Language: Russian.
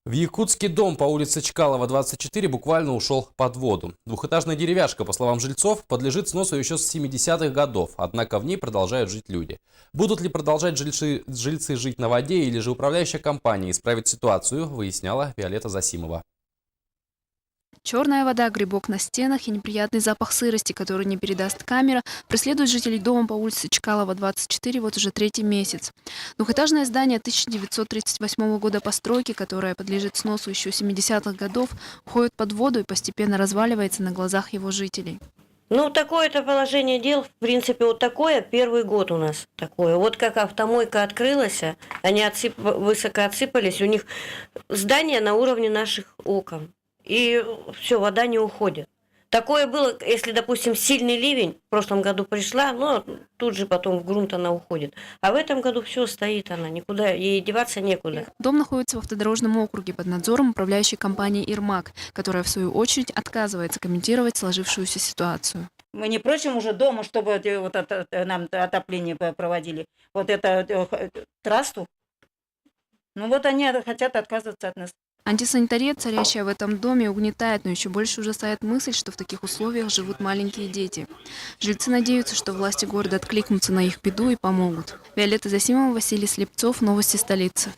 В Якутске дом по улице Чкалова, 24 буквально ушел под воду. Двухэтажная деревяшка, по словам жильцов, подлежит сносу еще с 70-х годов, однако в ней продолжают жить люди. Будут ли продолжать жильцы жить на воде или же управляющая компания исправит ситуацию, выясняла Виолетта Засимова. Черная вода, грибок на стенах и неприятный запах сырости, который не передаст камера, преследует жителей дома по улице Чкалова, 24 вот уже третий месяц. Двухэтажное здание 1938 года постройки, которое подлежит сносу еще 70-х годов, уходит под воду и постепенно разваливается на глазах его жителей. Ну, такое-то положение дел, в принципе, вот такое, первый год у нас такое. Вот как автомойка открылась, они высоко отсыпались, у них здание на уровне наших окон. И все, вода не уходит. Такое было, если, допустим, сильный ливень, в прошлом году пришла, но тут же потом в грунт она уходит. А в этом году все стоит она, никуда, ей деваться некуда. Дом находится в автодорожном округе под надзором управляющей компании «Ирмак», которая, в свою очередь, отказывается комментировать сложившуюся ситуацию. Мы не просим уже дома, чтобы нам отопление проводили. Вот это трасту. Ну вот они хотят отказываться от нас. Антисанитария, царящая в этом доме, угнетает, но еще больше ужасает мысль, что в таких условиях живут маленькие дети. Жильцы надеются, что власти города откликнутся на их беду и помогут. Виолетта Засимова, Василий Слепцов, новости столицы.